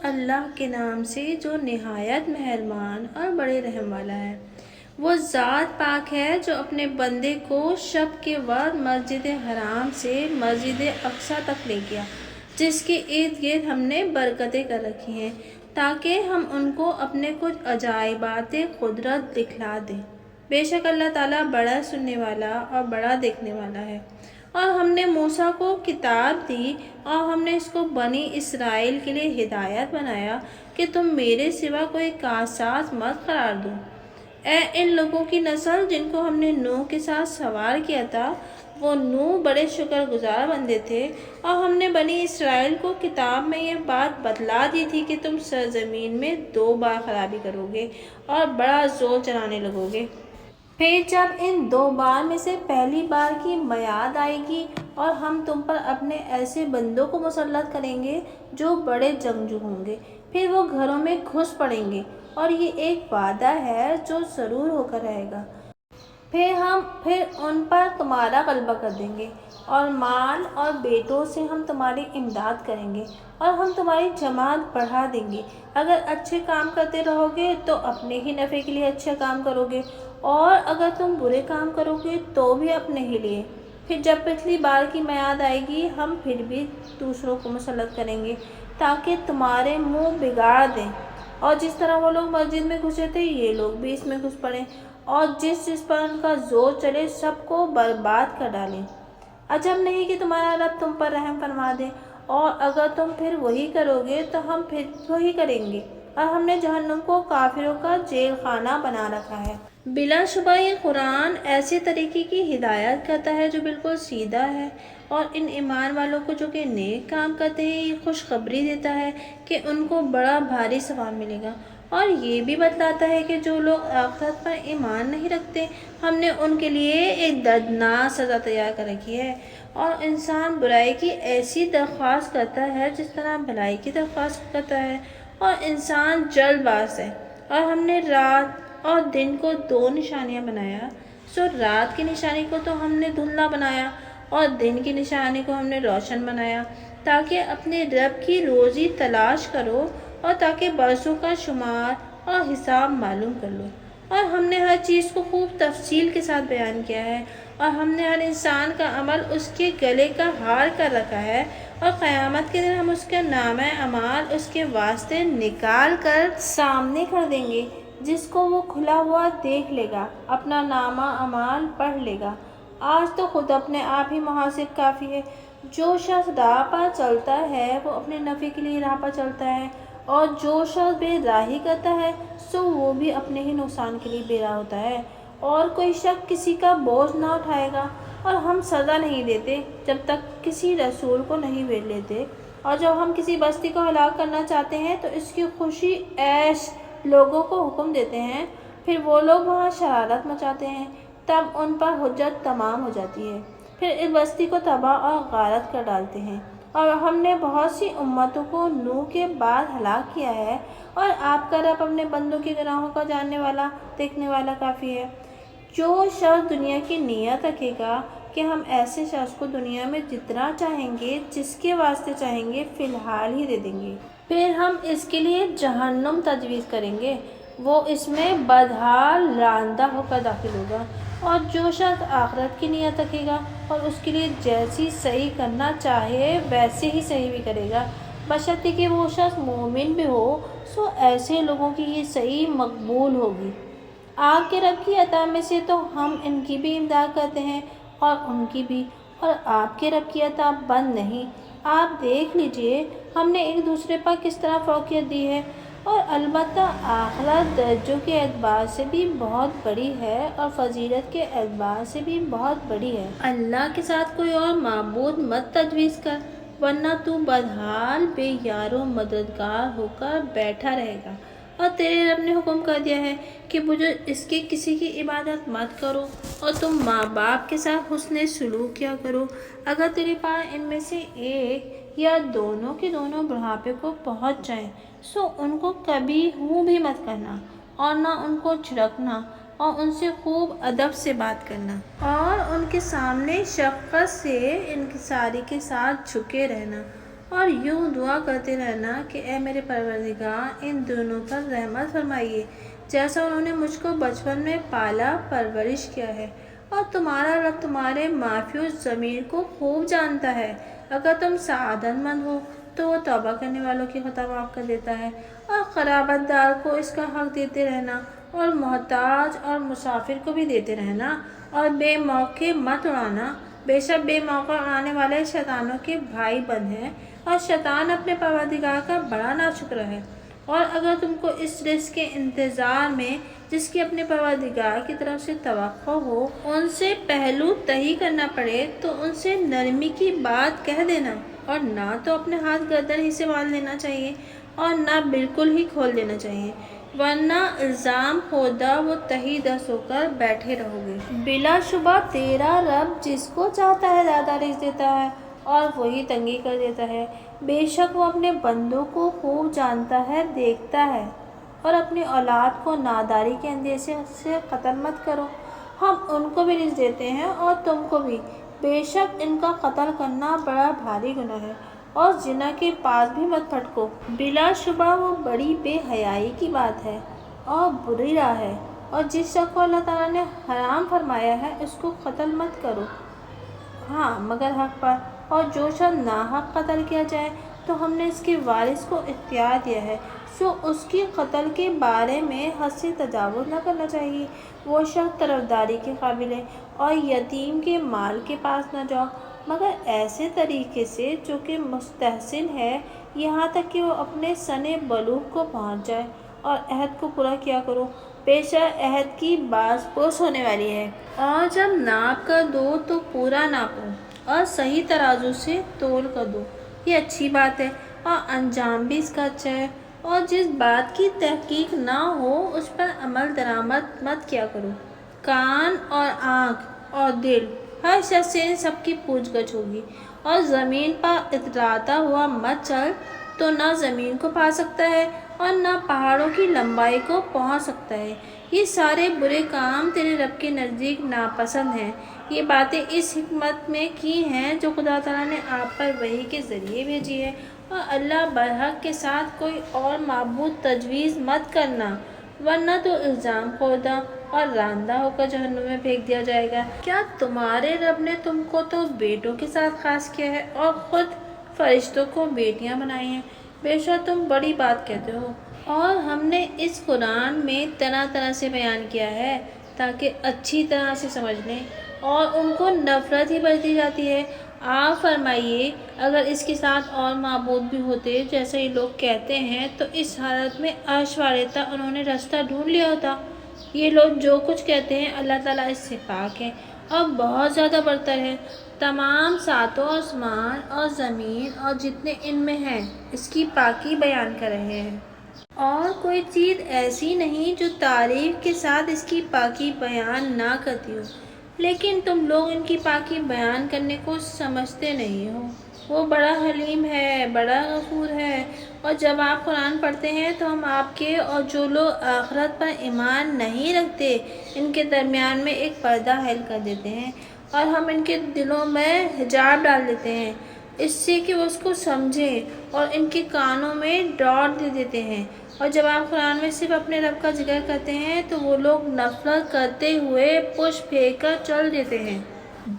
اللہ کے نام سے جو نہایت مہربان اور بڑے رحم والا ہے۔ وہ ذات پاک ہے جو اپنے بندے کو شب کے وقت مسجد حرام سے مسجد اقصی تک لے گیا، جس کے ارد گرد ہم نے برکتیں کر رکھی ہیں تاکہ ہم ان کو اپنے کچھ عجائبات قدرت دکھلا دیں۔ بے شک اللہ تعالیٰ بڑا سننے والا اور بڑا دیکھنے والا ہے۔ اور ہم نے موسیٰ کو کتاب دی اور ہم نے اس کو بنی اسرائیل کے لیے ہدایت بنایا کہ تم میرے سوا کوئی کارساز مت قرار دو۔ اے ان لوگوں کی نسل جن کو ہم نے نوح کے ساتھ سوار کیا تھا، وہ نوح بڑے شکر گزار بندے تھے، اور ہم نے بنی اسرائیل کو کتاب میں یہ بات بتلا دی تھی کہ تم سرزمین میں 2 بار خرابی کرو گے اور بڑا زور چلانے لگو گے۔ پھر جب ان 2 بار میں سے پہلی بار کی میعاد آئے گی اور ہم تم پر اپنے ایسے بندوں کو مسلط کریں گے جو بڑے جنگجو ہوں گے، پھر وہ گھروں میں گھس پڑیں گے، اور یہ ایک وعدہ ہے جو ضرور ہو کر رہے گا۔ پھر ان پر تمہارا غلبہ کر دیں گے، اور مال اور بیٹوں سے ہم تمہاری امداد کریں گے، اور ہم تمہاری جماعت بڑھا دیں گے۔ اگر اچھے کام کرتے رہو گے تو اپنے ہی نفع کے لیے اچھا کام کرو گے، اور اگر تم برے کام کرو گے تو بھی اپنے ہی لیے۔ پھر جب پچھلی بار کی میعاد آئے گی ہم پھر بھی دوسروں کو مسلط کریں گے تاکہ تمہارے منہ بگاڑ دیں، اور جس طرح وہ لوگ مسجد میں گھسے تھے یہ لوگ بھی اس میں گھس پڑیں، اور جس پر ان کا زور چلے سب کو برباد کر ڈالیں۔ عجب نہیں کہ تمہارا رب تم پر رحم فرما دے، اور اگر تم پھر وہی کرو گے تو ہم پھر وہی کریں گے، اور ہم نے جہنم کو کافروں کا جیل خانہ بنا رکھا ہے۔ بلا شبہ یہ قرآن ایسے طریقے کی ہدایت کرتا ہے جو بالکل سیدھا ہے، اور ان ایمان والوں کو جو کہ نیک کام کرتے ہیں یہ خوشخبری دیتا ہے کہ ان کو بڑا بھاری ثواب ملے گا، اور یہ بھی بتلاتا ہے کہ جو لوگ آخرت پر ایمان نہیں رکھتے ہم نے ان کے لیے ایک دردناک سزا تیار کر رکھی ہے۔ اور انسان برائی کی ایسی درخواست کرتا ہے جس طرح بھلائی کی درخواست کرتا ہے، اور انسان جلد باز ہے۔ اور ہم نے رات اور دن کو 2 نشانیاں بنایا، سو رات کی نشانی کو تو ہم نے دھندلا بنایا اور دن کی نشانی کو ہم نے روشن بنایا، تاکہ اپنے رب کی روزی تلاش کرو اور تاکہ برسوں کا شمار اور حساب معلوم کر لو۔ اور ہم نے ہر چیز کو خوب تفصیل کے ساتھ بیان کیا ہے، اور ہم نے ہر انسان کا عمل اس کے گلے کا ہار کر رکھا ہے، اور قیامت کے دن ہم اس کا نامہ اعمال اس کے واسطے نکال کر سامنے کر دیں گے، جس کو وہ کھلا ہوا دیکھ لے گا، اپنا نامہ اعمال پڑھ لے گا۔ آج تو خود اپنے آپ ہی محاسب کافی ہے۔ جو شخص راہ پر چلتا ہے وہ اپنے نفع کے لیے راہ پر چلتا ہے، اور جو شخص بے راہی کرتا ہے سو وہ بھی اپنے ہی نقصان کے لیے بے راہ ہوتا ہے۔ اور کوئی شخص کسی کا بوجھ نہ اٹھائے گا، اور ہم سزا نہیں دیتے جب تک کسی رسول کو نہیں بھیج لیتے، اور جب ہم کسی بستی کو ہلاک کرنا چاہتے ہیں تو اس کی خوشی عیش لوگوں کو حکم دیتے ہیں، پھر وہ لوگ وہاں شرارت مچاتے ہیں، تب ان پر حجت تمام ہو جاتی ہے، پھر اس بستی کو تباہ اور غارت کر ڈالتے ہیں۔ اور ہم نے بہت سی امتوں کو نوح کے بعد ہلاک کیا ہے، اور آپ کا رب اپنے بندوں کے گناہوں کا جاننے والا دیکھنے والا کافی ہے۔ جو شخص دنیا کی نیت رکھے گا کہ ہم ایسے شخص کو دنیا میں جتنا چاہیں گے جس کے واسطے چاہیں گے فی الحال ہی دے دیں گے، پھر ہم اس کے لیے جہنم تجویز کریں گے، وہ اس میں بدحال راندہ ہو کر داخل ہوگا۔ اور جو شخص آخرت کی نیت رکھے گا اور اس کے لیے جیسی صحیح کرنا چاہے ویسے ہی صحیح بھی کرے گا، بشرطیکہ کہ وہ شخص مومن بھی ہو، سو ایسے لوگوں کی یہ صحیح مقبول ہوگی۔ آپ کے رب کی عطا میں سے تو ہم ان کی بھی امداد کرتے ہیں اور ان کی بھی، اور آپ کے رب کی عطا بند نہیں۔ آپ دیکھ لیجئے ہم نے ایک دوسرے پر کس طرح فوقیت دی ہے، اور البتہ آخرت درجوں کے اعتبار سے بھی بہت بڑی ہے اور فضیلت کے اعتبار سے بھی بہت بڑی ہے۔ اللہ کے ساتھ کوئی اور معبود مت تجویز کر، ورنہ تو بدحال بے یار و مددگار ہو کر بیٹھا رہے گا۔ اور تیرے رب نے حکم کر دیا ہے کہ بجز اس کے کسی کی عبادت مت کرو، اور تم ماں باپ کے ساتھ حسن سلوک کیا کرو۔ اگر تیرے پاس ان میں سے ایک یا دونوں کے دونوں بڑھاپے کو پہنچ جائیں سو ان کو کبھی ہوں بھی مت کرنا، اور نہ ان کو جھڑکنا، اور ان سے خوب ادب سے بات کرنا، اور ان کے سامنے شفقت سے انکساری کے ساتھ جھکے رہنا، اور یوں دعا کرتے رہنا کہ اے میرے پروردگار ان دونوں پر رحمت فرمائیے، جیسا انہوں نے مجھ کو بچپن میں پالا پرورش کیا ہے۔ اور تمہارا رب تمہارے معافی ضمیر کو خوب جانتا ہے۔ اگر تم سعادت مند ہو تو وہ توبہ کرنے والوں کی خطا معاف کر دیتا ہے، اور قرابت دار کو اس کا حق دیتے رہنا، اور محتاج اور مسافر کو بھی دیتے رہنا، اور بے موقع مت اڑانا۔ بے شک بے موقع اڑانے والے شیطانوں کے بھائی بند ہیں، اور شیطان اپنے پروردگار کا بڑا ناشکر ہے۔ اور اگر تم کو اس رزق کے انتظار میں جس کی اپنے پروردگار کی طرف سے توقع ہو ان سے پہلو تہی کرنا پڑے تو ان سے نرمی کی بات کہہ دینا، اور نہ تو اپنے ہاتھ گردن ہی سے باندھ لینا چاہیے اور نہ بالکل ہی کھول دینا چاہیے، ورنہ الزام خوردہ و تہی دست ہو کر بیٹھے رہو گے۔ بلا شبہ تیرا رب جس کو چاہتا ہے زیادہ رزق دیتا ہے اور وہی تنگی کر دیتا ہے۔ بے شک وہ اپنے بندوں کو خوب جانتا ہے، دیکھتا ہے۔ اور اپنی اولاد کو ناداری کے اندیشے سے قتل مت کرو، ہم ان کو بھی رزق دیتے ہیں اور تم کو بھی، بے شک ان کا قتل کرنا بڑا بھاری گناہ ہے، اور زنا کے پاس بھی مت پھٹکو، بلا شبہ وہ بڑی بے حیائی کی بات ہے اور بری راہ ہے۔ اور جس شخص کو اللہ تعالیٰ نے حرام فرمایا ہے اس کو قتل مت کرو، ہاں مگر حق پر۔ اور جو شخص ناحق قتل کیا جائے تو ہم نے اس کے وارث کو اختیار دیا ہے، سو اس کی قتل کے بارے میں حد سے تجاوز نہ کرنا چاہیے۔ وہ شخص طرفداری کے قابل ہے، اور یتیم کے مال کے پاس نہ جاؤ مگر ایسے طریقے سے جو کہ مستحسن ہے، یہاں تک کہ وہ اپنے سن بلوغ کو پہنچ جائے، اور عہد کو پورا کیا کرو، بے شک عہد کی باز پرس ہونے والی ہے۔ اور جب ناپ کر دو تو پورا ناپو اور صحیح ترازو سے تول کر دو، یہ اچھی بات ہے اور انجام بھی اس کا اچھا ہے۔ اور جس بات کی تحقیق نہ ہو اس پر عمل درآمد مت کیا کرو۔ کان اور آنکھ اور دل، ہر شخص سے ان سب کی پوچھ گچھ ہوگی۔ اور زمین پر اتراتا ہوا مت چل، تو نہ زمین کو پا سکتا ہے اور نہ پہاڑوں کی لمبائی کو پہنچ سکتا ہے۔ یہ سارے برے کام تیرے رب کے نزدیک ناپسند ہیں۔ یہ باتیں اس حکمت میں کی ہیں جو خدا تعالیٰ نے آپ پر وحی کے ذریعے بھیجی ہے، اور اللہ برحق کے ساتھ کوئی اور معبود تجویز مت کرنا، ورنہ تو الزام خوردہ اور راندہ ہو کر جہنم میں پھینک دیا جائے گا۔ کیا تمہارے رب نے تم کو تو بیٹوں کے ساتھ خاص کیا ہے اور خود فرشتوں کو بیٹیاں بنائی ہیں؟ بے شک تم بڑی بات کہتے ہو۔ اور ہم نے اس قرآن میں طرح طرح سے بیان کیا ہے تاکہ اچھی طرح سے سمجھ لیں، اور ان کو نفرت ہی برتی جاتی ہے۔ آپ فرمائیے اگر اس کے ساتھ اور معبود بھی ہوتے جیسا یہ لوگ کہتے ہیں تو اس حالت میں عرش والے تک انہوں نے راستہ ڈھونڈ لیا ہوتا۔ یہ لوگ جو کچھ کہتے ہیں اللہ تعالیٰ اس سے پاک ہے اور بہت زیادہ برتر ہے۔ تمام ساتوں آسمان اور زمین اور جتنے ان میں ہیں اس کی پاکی بیان کر رہے ہیں، اور کوئی چیز ایسی نہیں جو تعریف کے ساتھ اس کی پاکی بیان نہ کرتی ہو، لیکن تم لوگ ان کی پاکی بیان کرنے کو سمجھتے نہیں ہو۔ وہ بڑا حلیم ہے، بڑا غفور ہے۔ اور جب آپ قرآن پڑھتے ہیں تو ہم آپ کے اور جو لوگ آخرت پر ایمان نہیں رکھتے ان کے درمیان میں ایک پردہ حائل کر دیتے ہیں، اور ہم ان کے دلوں میں حجاب ڈال دیتے ہیں اس سے کہ وہ اس کو سمجھیں، اور ان کے کانوں میں ڈاٹ دے دیتے ہیں۔ اور جب آپ قرآن میں صرف اپنے رب کا ذکر کرتے ہیں تو وہ لوگ نفرت کرتے ہوئے پشت پھیر کر چل دیتے ہیں۔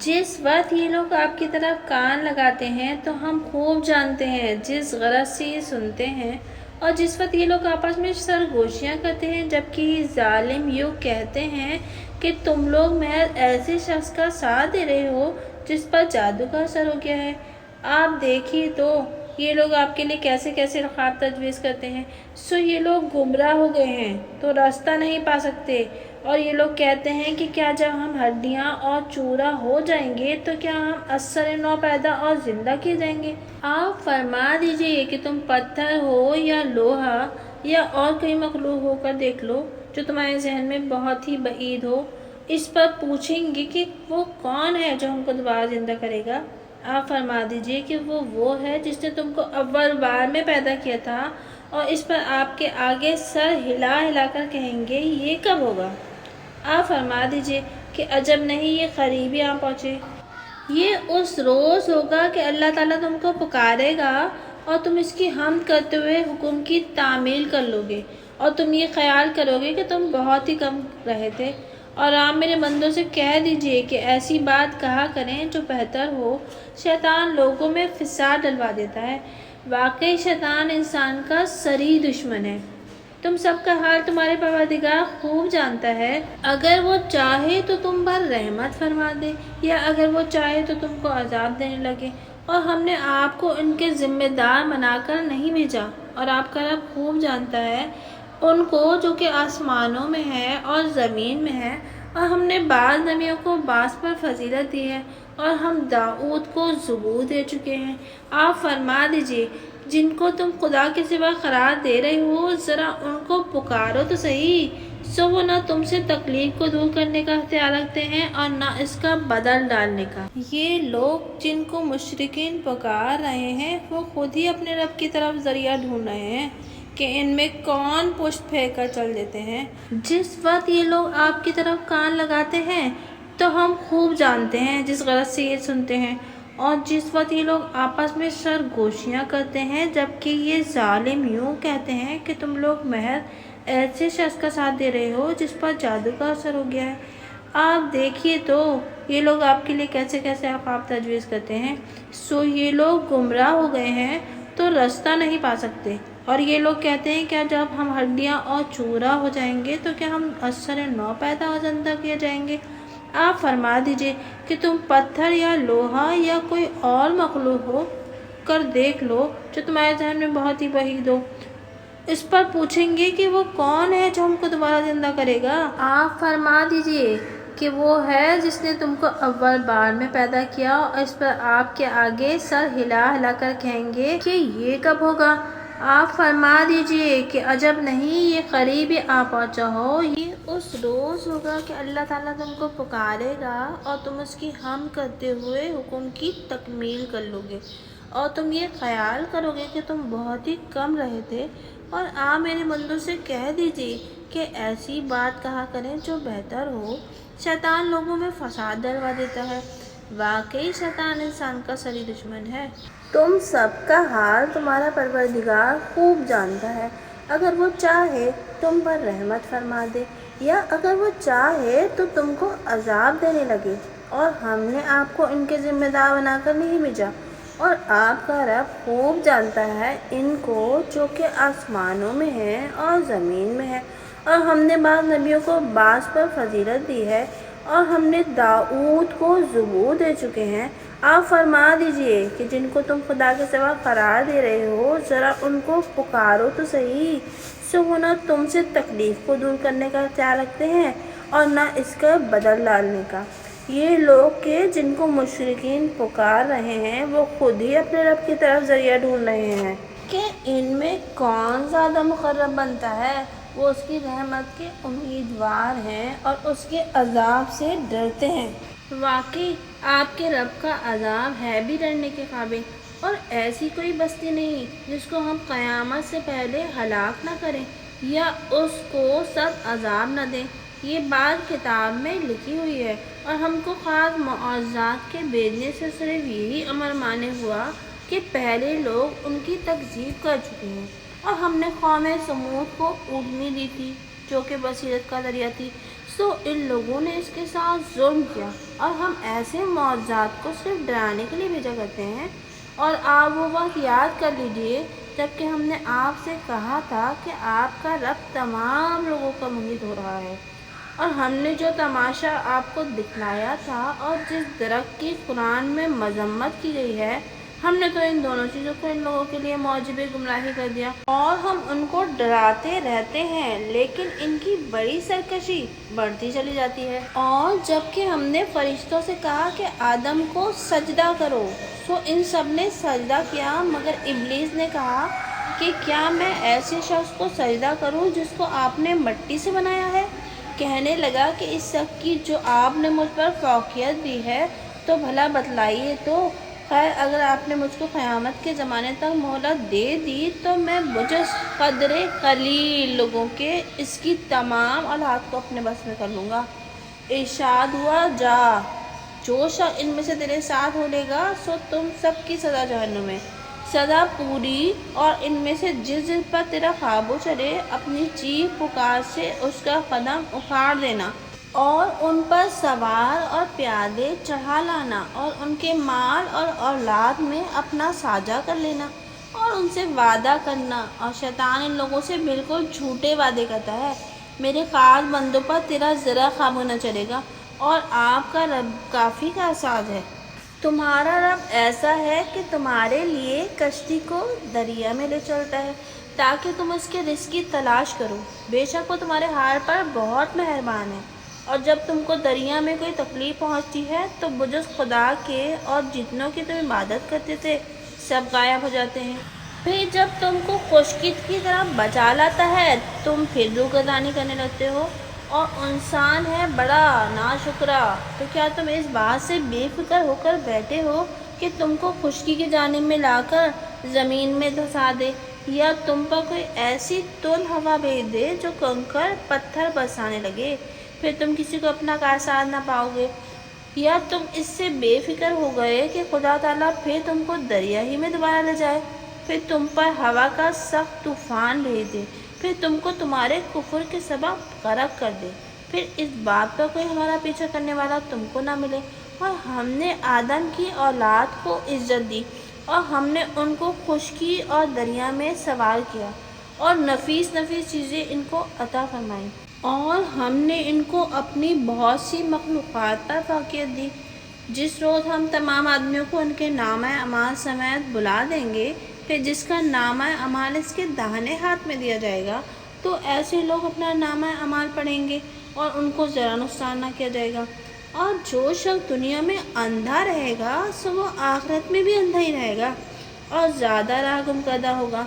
جس وقت یہ لوگ آپ کی طرف کان لگاتے ہیں تو ہم خوب جانتے ہیں جس غرض سے یہ سنتے ہیں، اور جس وقت یہ لوگ آپس میں سرگوشیاں کرتے ہیں جبکہ یہ ظالم یوں کہتے ہیں کہ تم لوگ محض ایسے شخص کا ساتھ دے رہے ہو جس پر جادو کا اثر ہو گیا ہے۔ آپ دیکھیے تو یہ لوگ آپ کے لیے کیسے کیسے خواب تجویز کرتے ہیں، سو یہ لوگ گمراہ ہو گئے ہیں تو راستہ نہیں پا سکتے۔ اور یہ لوگ کہتے ہیں کہ کیا جب ہم ہڈیاں اور چورا ہو جائیں گے تو کیا ہم ازسر نو پیدا اور زندہ کیے جائیں گے؟ آپ فرما دیجئے کہ تم پتھر ہو یا لوہا یا اور کوئی مخلوق ہو کر دیکھ لو جو تمہارے ذہن میں بہت ہی بعید ہو، اس پر پوچھیں گے کہ وہ کون ہے جو ہم کو دوبارہ زندہ کرے گا؟ آپ فرما دیجئے کہ وہ ہے جس نے تم کو اول بار میں پیدا کیا تھا، اور اس پر آپ کے آگے سر ہلا ہلا کر کہیں گے یہ کب ہوگا؟ آپ فرما دیجئے کہ عجب نہیں یہ قریب ہی آ پہنچے۔ یہ اس روز ہوگا کہ اللہ تعالیٰ تم کو پکارے گا اور تم اس کی حمد کرتے ہوئے حکم کی تعمیل کر لو گے، اور تم یہ خیال کرو گے کہ تم بہت ہی کم رہے تھے۔ اور آپ میرے بندوں سے کہہ دیجئے کہ ایسی بات کہا کریں جو بہتر ہو۔ شیطان لوگوں میں فساد ڈلوا دیتا ہے، واقعی شیطان انسان کا سری دشمن ہے۔ تم سب کا حال تمہارے پروردگار خوب جانتا ہے، اگر وہ چاہے تو تم پر رحمت فرما دے، یا اگر وہ چاہے تو تم کو عذاب دینے لگے۔ اور ہم نے آپ کو ان کے ذمہ دار بنا کر نہیں بھیجا، اور آپ کا رب خوب جانتا ہے ان کو جو کہ آسمانوں میں ہے اور زمین میں ہے۔ اور ہم نے بعض نبیوں کو بعض پر فضیلت دی ہے، اور ہم داؤد کو زبور دے چکے ہیں۔ آپ فرما دیجئے جن کو تم خدا کے سوا قرار دے رہے ہو، ذرا ان کو پکارو تو صحیح، سو وہ نہ تم سے تکلیف کو دور کرنے کا اختیار رکھتے ہیں اور نہ اس کا بدل ڈالنے کا۔ یہ لوگ جن کو مشرکین پکار رہے ہیں، وہ خود ہی اپنے رب کی طرف ذریعہ ڈھونڈ رہے ہیں کہ ان میں کون پشت پھیر کر چل دیتے ہیں۔ جس وقت یہ لوگ آپ کی طرف کان لگاتے ہیں تو ہم خوب جانتے ہیں جس غرض سے یہ سنتے ہیں، اور جس وقت یہ لوگ آپس میں سرگوشیاں کرتے ہیں جبکہ یہ ظالم یوں کہتے ہیں کہ تم لوگ محض ایسے شخص کا ساتھ دے رہے ہو جس پر جادو کا اثر ہو گیا ہے۔ آپ دیکھیے تو یہ لوگ آپ کے لیے کیسے کیسے عقاب تجویز کرتے ہیں۔ سو یہ لوگ گمراہ ہو گئے ہیں تو رستہ نہیں پا سکتے، اور یہ لوگ کہتے ہیں کیا جب ہم ہڈیاں اور چورا ہو جائیں گے تو کیا ہم اثر نو پیدا ہو زندہ کیے جائیں گے؟ آپ فرما دیجئے کہ تم پتھر یا لوہا یا کوئی اور مخلوق ہو کر دیکھ لو جو تمہارے ذہن میں بہت ہی بعید ہو، اس پر پوچھیں گے کہ وہ کون ہے جو ہم کو دوبارہ زندہ کرے گا؟ آپ فرما دیجئے کہ وہ ہے جس نے تم کو اول بار میں پیدا کیا، اور اس پر آپ کے آگے سر ہلا ہلا کر کہیں گے کہ یہ کب ہوگا؟ آپ فرما دیجئے کہ عجب نہیں، یہ قریب ہی آ پہنچا ہو۔ یہ اس روز ہوگا کہ اللہ تعالیٰ تم کو پکارے گا اور تم اس کی حمد کرتے ہوئے حکم کی تکمیل کر لو گے، اور تم یہ خیال کرو گے کہ تم بہت ہی کم رہے تھے۔ اور آپ میرے بندوں سے کہہ دیجئے کہ ایسی بات کہا کریں جو بہتر ہو۔ شیطان لوگوں میں فساد ڈلوا دیتا ہے، واقعی شیطان انسان کا سری دشمن ہے۔ تم سب کا حال تمہارا پروردگار خوب جانتا ہے، اگر وہ چاہے تم پر رحمت فرما دے، یا اگر وہ چاہے تو تم کو عذاب دینے لگے۔ اور ہم نے آپ کو ان کے ذمہ دار بنا کر نہیں بھیجا، اور آپ کا رب خوب جانتا ہے ان کو جو کہ آسمانوں میں ہے اور زمین میں ہے۔ اور ہم نے بعض نبیوں کو بعض پر فضیلت دی ہے، اور ہم نے داؤد کو زبور دے چکے ہیں۔ آپ فرما دیجئے کہ جن کو تم خدا کے سوا قرار دے رہے ہو، ذرا ان کو پکارو تو صحیح، سو وہ نہ تم سے تکلیف کو دور کرنے کا اختیار رکھتے ہیں اور نہ اس کا بدل ڈالنے کا۔ یہ لوگ کہ جن کو مشرکین پکار رہے ہیں، وہ خود ہی اپنے رب کی طرف ذریعہ ڈھونڈ رہے ہیں کہ ان میں کون زیادہ مقرب بنتا ہے۔ وہ اس کی رحمت کے امیدوار ہیں اور اس کے عذاب سے ڈرتے ہیں۔ واقعی آپ کے رب کا عذاب ہے بھی ڈرنے کے قابل، اور ایسی کوئی بستی نہیں جس کو ہم قیامت سے پہلے ہلاک نہ کریں یا اس کو سخت عذاب نہ دیں۔ یہ بات کتاب میں لکھی ہوئی ہے، اور ہم کو خاص معجزات کے بھیجنے سے صرف یہی امر مانے ہوا کہ پہلے لوگ ان کی تکذیب کر چکے ہیں۔ اور ہم نے قوم سمود کو اونٹنی دی تھی جو کہ بصیرت کا ذریعہ تھی، سو ان لوگوں نے اس کے ساتھ ظلم کیا۔ اور ہم ایسے معجزات کو صرف ڈرانے کے لیے بھیجا کرتے ہیں۔ اور آپ وہ وقت یاد کر لیجئے جب کہ ہم نے آپ سے کہا تھا کہ آپ کا رب تمام لوگوں کا محیط ہو رہا ہے، اور ہم نے جو تماشا آپ کو دکھلایا تھا اور جس درخت کی قرآن میں مذمت کی گئی ہے، ہم نے تو ان دونوں چیزوں کو ان لوگوں کے لیے موجب گمراہی کر دیا، اور ہم ان کو ڈراتے رہتے ہیں لیکن ان کی بڑی سرکشی بڑھتی چلی جاتی ہے۔ اور جب کہ ہم نے فرشتوں سے کہا کہ آدم کو سجدہ کرو، سو ان سب نے سجدہ کیا، مگر ابلیس نے کہا کہ کیا میں ایسے شخص کو سجدہ کروں جس کو آپ نے مٹی سے بنایا ہے؟ کہنے لگا کہ اس شخص کی جو آپ نے مجھ پر فوقیت دی ہے تو بھلا بتلائیے تو۔ خیر، اگر آپ نے مجھ کو قیامت کے زمانے تک مہلت دے دی تو میں بجز قدر قلیل لوگوں کے اس کی تمام اولاد کو اپنے بس میں کر لوں گا۔ ارشاد ہوا، جا جو شخص ان میں سے تیرے ساتھ ہو لے گا سو تم سب کی سزا جہنم ہے، سزا پوری۔ اور ان میں سے جس پر تیرا قابو چلے اپنی چیخ پکار سے اس کا قدم اکھاڑ دینا، اور ان پر سوار اور پیادے چڑھا لانا، اور ان کے مال اور اولاد میں اپنا ساجھا کر لینا، اور ان سے وعدہ کرنا۔ اور شیطان ان لوگوں سے بالکل جھوٹے وعدے کرتا ہے، میرے خاص بندوں پر تیرا ذرا قابو نہ چلے گا، اور آپ کا رب کافی کا ساتھ ہے۔ تمہارا رب ایسا ہے کہ تمہارے لیے کشتی کو دریا میں لے چلتا ہے تاکہ تم اس کے رزق کی تلاش کرو، بے شک وہ تمہارے حال پر بہت مہربان ہے۔ اور جب تم کو دریا میں کوئی تکلیف پہنچتی ہے تو بجز خدا کے اور جتنوں کی تم عبادت کرتے تھے سب غائب ہو جاتے ہیں۔ پھر جب تم کو خشکی کی طرح بچا لاتا ہے تم پھر روگردانی کرنے لگتے ہو، اور انسان ہے بڑا ناشکرا۔ تو کیا تم اس بات سے بے فکر ہو کر بیٹھے ہو کہ تم کو خشکی کی جانب میں لا کر زمین میں دھسا دے، یا تم پر کوئی ایسی تند ہوا بھیج دے جو کنکر پتھر برسانے لگے، پھر تم کسی کو اپنا کارساز نہ پاؤ گے؟ یا تم اس سے بے فکر ہو گئے کہ خدا تعالیٰ پھر تم کو دریا ہی میں دوبارہ لے جائے، پھر تم پر ہوا کا سخت طوفان بھیج دے، پھر تم کو تمہارے کفر کے سبب غرق کر دے، پھر اس بات پر کوئی ہمارا پیچھا کرنے والا تم کو نہ ملے؟ اور ہم نے آدم کی اولاد کو عزت دی، اور ہم نے ان کو خشکی اور دریا میں سوار کیا، اور نفیس نفیس چیزیں ان کو عطا فرمائیں، اور ہم نے ان کو اپنی بہت سی مخلوقات پر فوقیت دی۔ جس روز ہم تمام آدمیوں کو ان کے نامہ اعمال سمیت بلا دیں گے، پھر جس کا نامہ اعمال اس کے داہنے ہاتھ میں دیا جائے گا تو ایسے لوگ اپنا نامہ اعمال پڑھیں گے اور ان کو ذرا نقصان نہ کیا جائے گا۔ اور جو شخص دنیا میں اندھا رہے گا سو وہ آخرت میں بھی اندھا ہی رہے گا اور زیادہ راہ گم کردہ ہوگا۔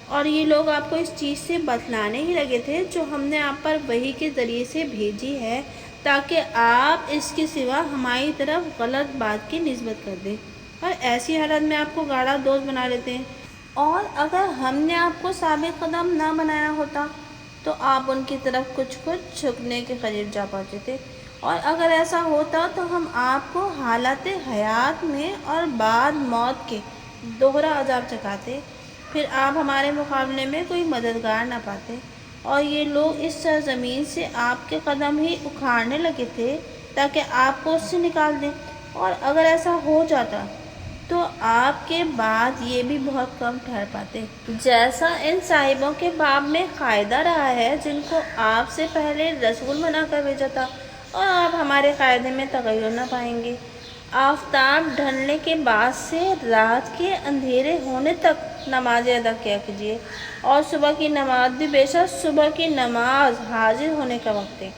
اور یہ لوگ آپ کو اس چیز سے بتلانے ہی لگے تھے جو ہم نے آپ پر وحی کے ذریعے سے بھیجی ہے، تاکہ آپ اس کے سوا ہماری طرف غلط بات کی نسبت کر دیں، اور ایسی حالت میں آپ کو گاڑا دوست بنا لیتے ہیں۔ اور اگر ہم نے آپ کو ثابت قدم نہ بنایا ہوتا تو آپ ان کی طرف کچھ جھکنے کے قریب جا پہنچے تھے، اور اگر ایسا ہوتا تو ہم آپ کو حالت حیات میں اور بعد موت کے دوہرا عذاب چکھاتے، پھر آپ ہمارے مقابلے میں کوئی مددگار نہ پاتے۔ اور یہ لوگ اس سرزمین سے آپ کے قدم ہی اکھاڑنے لگے تھے تاکہ آپ کو اس سے نکال دیں، اور اگر ایسا ہو جاتا تو آپ کے بعد یہ بھی بہت کم ٹھہر پاتے، جیسا ان صاحبوں کے باب میں قاعدہ رہا ہے جن کو آپ سے پہلے رسول بنا کر بھیجا تھا، اور آپ ہمارے قاعدے میں تغیر نہ پائیں گے۔ آفتاب ڈھلنے کے بعد سے رات کے اندھیرے ہونے تک نمازیں ادا کیا کیجیے، اور صبح کی نماز بھی بے شک صبح کی نماز حاضر ہونے کا وقت ہے،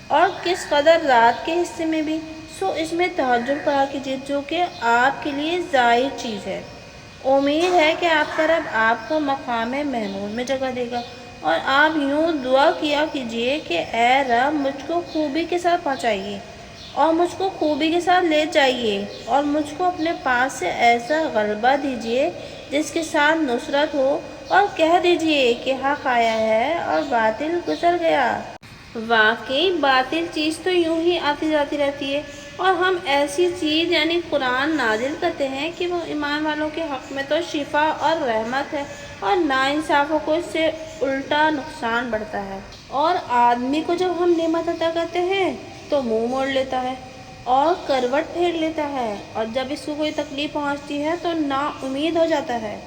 اور کس قدر رات کے حصے میں بھی، سو اس میں تہجد پڑھا کیجیے جو کہ آپ کے لیے ظاہر چیز ہے۔ امید ہے کہ آپ کا رب آپ کو مقام محمود میں جگہ دے گا، اور آپ یوں دعا کیا کیجیے کہ اے رب مجھ کو خوبی کے ساتھ پہنچائیے، اور مجھ کو خوبی کے ساتھ لے جائیے، اور مجھ کو اپنے پاس سے ایسا غلبہ دیجیے جس کے ساتھ نصرت ہو، اور کہہ دیجیے کہ حق آیا ہے اور باطل گزر گیا۔ واقعی باطل چیز تو یوں ہی آتی جاتی رہتی ہے، اور ہم ایسی چیز یعنی قرآن نازل کرتے ہیں کہ وہ ایمان والوں کے حق میں تو شفا اور رحمت ہے، اور ناانصافوں کو اس سے الٹا نقصان بڑھتا ہے۔ اور آدمی کو جب ہم نعمت عطا کرتے ہیں تو منہ موڑ لیتا ہے اور کروٹ پھیر لیتا ہے، اور جب اس کو کوئی تکلیف پہنچتی ہے تو نا امید ہو جاتا ہے۔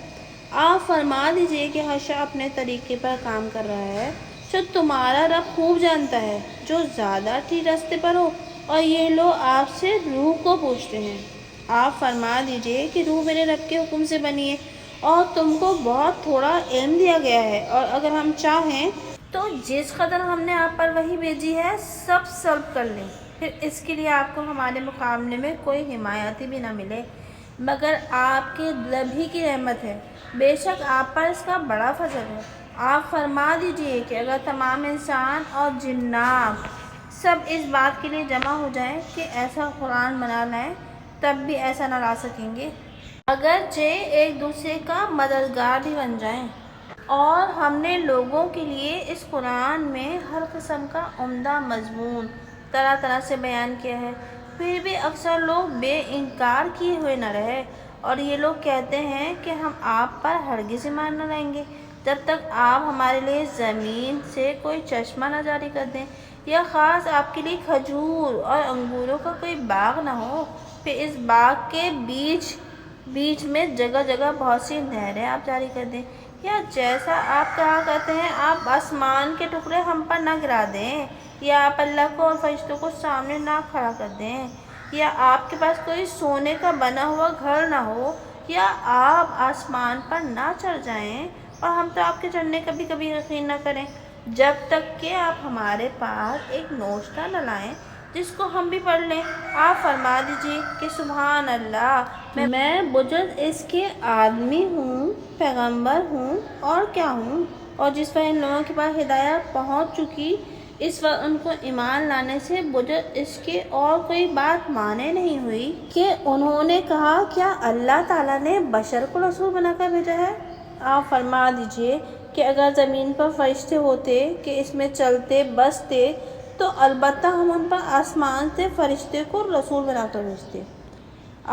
آپ فرما دیجئے کہ ہر شخص اپنے طریقے پر کام کر رہا ہے، جو تمہارا رب خوب جانتا ہے جو زیادہ ٹھیک راستے پر ہو، اور یہ لوگ آپ سے روح کو پوچھتے ہیں۔ آپ فرما دیجئے کہ روح میرے رب کے حکم سے بنی ہے، اور تم کو بہت تھوڑا علم دیا گیا ہے، اور اگر ہم چاہیں تو جس قدر ہم نے آپ پر وحی بھیجی ہے سب سلب کر لیں، پھر اس کے لیے آپ کو ہمارے مقابلے میں کوئی حمایتی بھی نہ ملے مگر آپ کے رب ہی کی رحمت ہے، بے شک آپ پر اس کا بڑا فضل ہے۔ آپ فرما دیجئے کہ اگر تمام انسان اور جنات سب اس بات کے لیے جمع ہو جائیں کہ ایسا قرآن بنا لائیں تب بھی ایسا نہ لا سکیں گے، اگرچہ ایک دوسرے کا مددگار بھی بن جائیں۔ اور ہم نے لوگوں کے لیے اس قرآن میں ہر قسم کا عمدہ مضمون طرح طرح سے بیان کیا ہے، پھر بھی اکثر لوگ بے انکار کیے ہوئے نہ رہے، اور یہ لوگ کہتے ہیں کہ ہم آپ پر ہرگز ایمان نہ لائیں گے جب تک آپ ہمارے لیے زمین سے کوئی چشمہ نہ جاری کر دیں، یا خاص آپ کے لیے کھجور اور انگوروں کا کوئی باغ نہ ہو، پھر اس باغ کے بیچ میں جگہ جگہ بہت سی نہریں آپ جاری کر دیں، یا جیسا آپ کہا کرتے ہیں آپ آسمان کے ٹکڑے ہم پر نہ گرا دیں، یا آپ اللہ کو اور فرشتوں کو سامنے نہ کھڑا کر دیں، یا آپ کے پاس کوئی سونے کا بنا ہوا گھر نہ ہو، یا آپ آسمان پر نہ چڑھ جائیں اور ہم تو آپ کے چڑھنے کا بھی کبھی یقین نہ کریں، جب تک کہ آپ ہمارے پاس ایک نوشتہ نہ لائیں جس کو ہم بھی پڑھ لیں۔ آپ فرما دیجیے کہ سبحان اللہ، میں بجز اس کے آدمی ہوں، پیغمبر ہوں، اور کیا ہوں، اور جس وقت ان لوگوں کے پاس ہدایت پہنچ چکی، اس وقت ان کو ایمان لانے سے بجز اس کے اور کوئی بات مانے نہیں ہوئی کہ انہوں نے کہا کیا اللہ تعالیٰ نے بشر کو رسول بنا کر بھیجا ہے۔ آپ فرما دیجیے کہ اگر زمین پر فرشتے ہوتے کہ اس میں چلتے بستے تو البتہ ہم ان پر آسمان سے فرشتے کو رسول بنا کر بھیجتے۔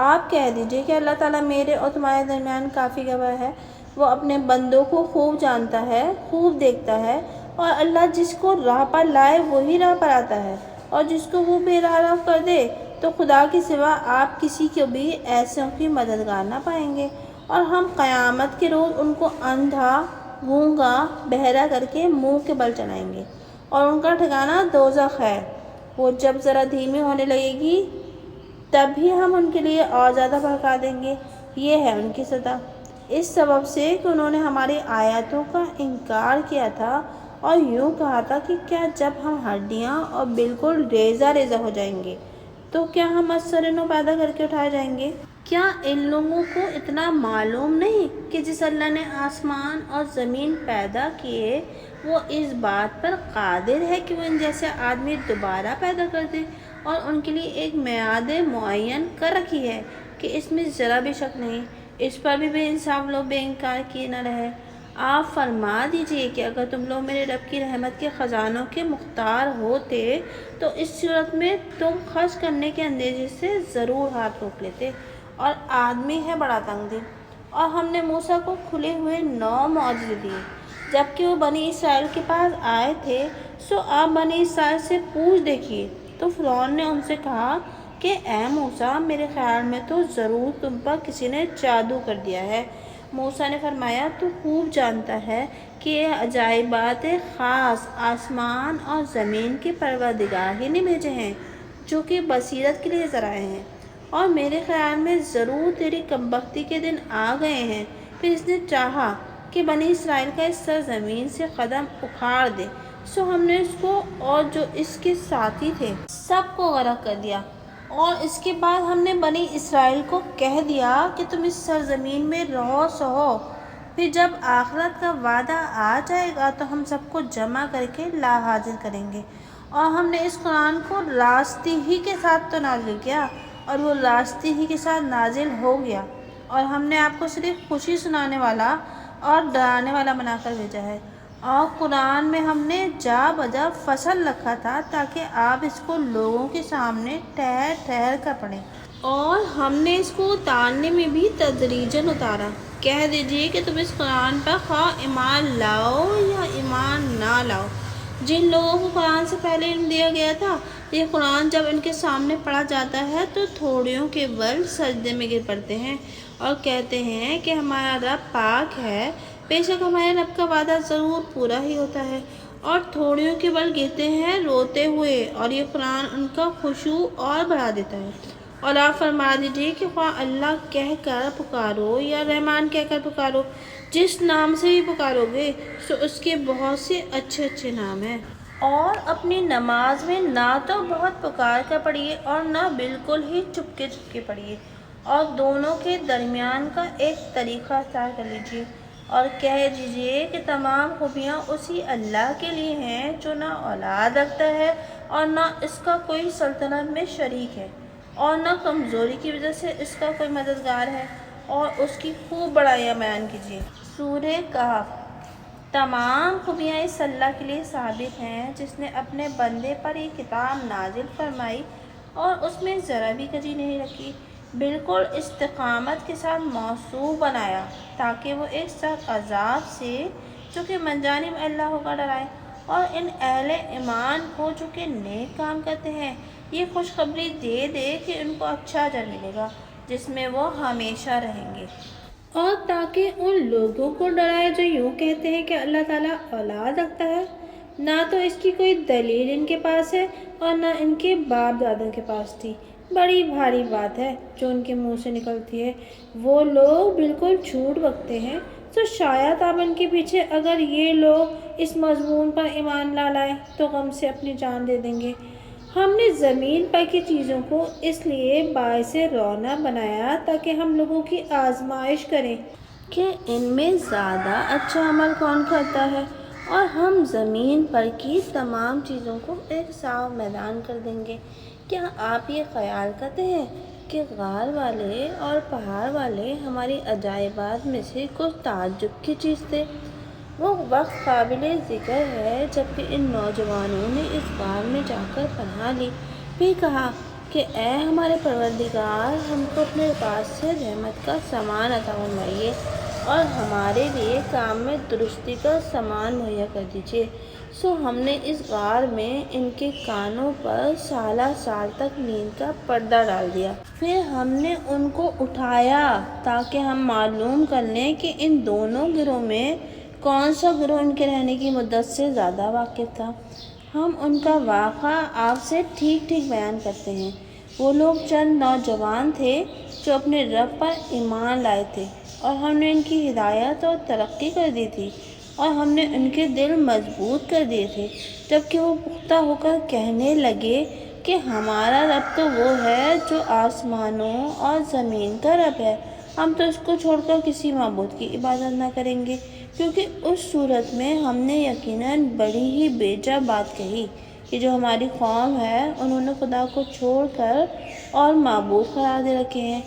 آپ کہہ دیجیے کہ اللہ تعالیٰ میرے اور تمہارے درمیان کافی گواہ ہے، وہ اپنے بندوں کو خوب جانتا ہے، خوب دیکھتا ہے، اور اللہ جس کو راہ پر لائے وہی راہ پر آتا ہے، اور جس کو وہ بے راہ کر دے تو خدا کے سوا آپ کسی کو بھی ایسوں کی مددگار نہ پائیں گے، اور ہم قیامت کے روز ان کو اندھا، گونگا، بہرا کر کے منہ کے بل چلائیں گے، اور ان کا ٹھکانہ دوزخ ہے۔ وہ جب ذرا دھیمی ہونے لگے گی تب بھی ہم ان کے لیے اور زیادہ بھڑکا دیں گے، یہ ہے ان کی سزا، اس سبب سے کہ انہوں نے ہماری آیاتوں کا انکار کیا تھا اور یوں کہا تھا کہ کیا جب ہم ہڈیاں اور بالکل ریزہ ریزہ ہو جائیں گے تو کیا ہم از سر نو پیدا کر کے اٹھائے جائیں گے۔ کیا ان لوگوں کو اتنا معلوم نہیں کہ جس اللہ نے آسمان اور زمین پیدا کیے وہ اس بات پر قادر ہے کہ وہ ان جیسے آدمی دوبارہ پیدا کر دے، اور ان کے لیے ایک میعاد معین کر رکھی ہے کہ اس میں ذرا بھی شک نہیں، اس پر بھی بے انصاف لوگ بے انکار کیے نہ رہے۔ آپ فرما دیجئے کہ اگر تم لوگ میرے رب کی رحمت کے خزانوں کے مختار ہوتے تو اس صورت میں تم خرچ کرنے کے اندیشے سے ضرور ہاتھ روک لیتے، اور آدمی ہے بڑا تنگ دل، اور ہم نے موسیٰ کو کھلے ہوئے 9 معجزے دیے جبکہ وہ بنی اسرائیل کے پاس آئے تھے، سو آپ بنی اسرائیل سے پوچھ دیکھیے۔ تو فرعون نے ان سے کہا کہ اے موسیٰ میرے خیال میں تو ضرور تم پر کسی نے جادو کر دیا ہے۔ موسیٰ نے فرمایا تو خوب جانتا ہے کہ یہ عجائبات خاص آسمان اور زمین کے پروردگار ہی نے بھیجے ہیں جو کہ بصیرت کے لیے ذرائع ہیں، اور میرے خیال میں ضرور تیری کم بختی کے دن آ گئے ہیں۔ پھر اس نے چاہا کہ بنی اسرائیل کا اس سرزمین سے قدم اکھاڑ دے، سو ہم نے اس کو اور جو اس کے ساتھی تھے سب کو غرق کر دیا، اور اس کے بعد ہم نے بنی اسرائیل کو کہہ دیا کہ تم اس سرزمین میں رہو سہو، پھر جب آخرت کا وعدہ آ جائے گا تو ہم سب کو جمع کر کے لا حاضر کریں گے، اور ہم نے اس قرآن کو راستی ہی کے ساتھ تو نازل کیا، اور وہ راستی ہی کے ساتھ نازل ہو گیا، اور ہم نے آپ کو صرف خوشی سنانے والا اور ڈرانے والا بنا کر بھیجا ہے، اور قرآن میں ہم نے جا بجا فصل رکھا تھا تاکہ آپ اس کو لوگوں کے سامنے ٹھہر ٹھہر کر پڑھیں، اور ہم نے اس کو اتارنے میں بھی تدریجاً اتارا۔ کہہ دیجئے کہ تم اس قرآن پر خواہ ایمان لاؤ یا ایمان نہ لاؤ۔ جن لوگوں کو قرآن سے پہلے علم دیا گیا تھا، یہ قرآن جب ان کے سامنے پڑھا جاتا ہے تو تھوڑیوں کے بل سجدے میں گر پڑتے ہیں اور کہتے ہیں کہ ہمارا رب پاک ہے، بے شک ہمارے رب کا وعدہ ضرور پورا ہی ہوتا ہے، اور تھوڑیوں کے بل گرتے ہیں روتے ہوئے، اور یہ قرآن ان کا خشوع اور بڑھا دیتا ہے۔ اور آپ فرما دیجئے کہ خواہ اللہ کہہ کر پکارو یا رحمان کہہ کر پکارو، جس نام سے بھی پکارو گے سو اس کے بہت سے اچھے اچھے نام ہیں، اور اپنی نماز میں نہ تو بہت پکار کر پڑھیے اور نہ بالکل ہی چپکے چپکے پڑھیے، اور دونوں کے درمیان کا ایک طریقہ اختیار کر لیجیے، اور کہہ دیجیے کہ تمام خوبیاں اسی اللہ کے لیے ہیں جو نہ اولاد رکھتا ہے اور نہ اس کا کوئی سلطنت میں شریک ہے، اور نہ کمزوری کی وجہ سے اس کا کوئی مددگار ہے، اور اس کی خوب بڑائیاں بیان کیجیے۔ سورہ کہف۔ تمام خوبیاں اس اللہ کے لیے ثابت ہیں جس نے اپنے بندے پر یہ کتاب نازل فرمائی اور اس میں ذرا بھی کجی نہیں رکھی، بالکل استقامت کے ساتھ موصوف بنایا تاکہ وہ ایک سخت عذاب سے جو کہ من جانب اللہ کا ڈرائے، اور ان اہل ایمان کو جو کہ نیک کام کرتے ہیں یہ خوشخبری دے دے کہ ان کو اچھا اجر ملے گا جس میں وہ ہمیشہ رہیں گے، اور تاکہ ان لوگوں کو ڈرائے جو یوں کہتے ہیں کہ اللہ تعالیٰ اولاد رکھتا ہے، نہ تو اس کی کوئی دلیل ان کے پاس ہے اور نہ ان کے باپ دادا کے پاس تھی۔ بڑی بھاری بات ہے جو ان کے منہ سے نکلتی ہے، وہ لوگ بالکل جھوٹ بکتے ہیں، تو شاید آپ ان کے پیچھے اگر یہ لوگ اس مضمون پر ایمان لا لائیں تو غم سے اپنی جان دے دیں گے۔ ہم نے زمین پر کی چیزوں کو اس لیے باعث رونق بنایا تاکہ ہم لوگوں کی آزمائش کریں کہ ان میں زیادہ اچھا عمل کون کرتا ہے، اور ہم زمین پر کی تمام چیزوں کو ایک صاف میدان کر دیں گے۔ کیا آپ یہ خیال کرتے ہیں کہ غار والے اور پہاڑ والے ہماری عجائبات میں سے کچھ تعجب کی چیز تھے؟ وہ وقت قابل ذکر ہے جب کہ ان نوجوانوں نے اس غار میں جا کر پناہ لی، پھر کہا کہ اے ہمارے پروردگار، ہم کو اپنے پاس سے رحمت کا سامان عطا فرمائیے اور ہمارے لیے کام میں درستی کا سامان مہیا کر دیجیے۔ سو ہم نے اس غار میں ان کے کانوں پر سالہ سال تک نیند کا پردہ ڈال دیا، پھر ہم نے ان کو اٹھایا تاکہ ہم معلوم کر لیں کہ ان دونوں گروہ میں کون سا گروہ ان کے رہنے کی مدت سے زیادہ واقف تھا۔ ہم ان کا واقعہ آپ سے ٹھیک ٹھیک بیان کرتے ہیں۔ وہ لوگ چند نوجوان تھے جو اپنے رب پر ایمان لائے تھے، اور ہم نے ان کی ہدایت اور ترقی کر دی تھی، اور ہم نے ان کے دل مضبوط کر دیے تھے، جبکہ وہ پختہ ہو کر کہنے لگے کہ ہمارا رب تو وہ ہے جو آسمانوں اور زمین کا رب ہے، ہم تو اس کو چھوڑ کر کسی معبود کی عبادت نہ کریں گے، کیونکہ اس صورت میں ہم نے یقیناً بڑی ہی بیجا بات کہی کہ جو ہماری قوم ہے انہوں نے خدا کو چھوڑ کر اور معبود قرار دے رکھے ہیں۔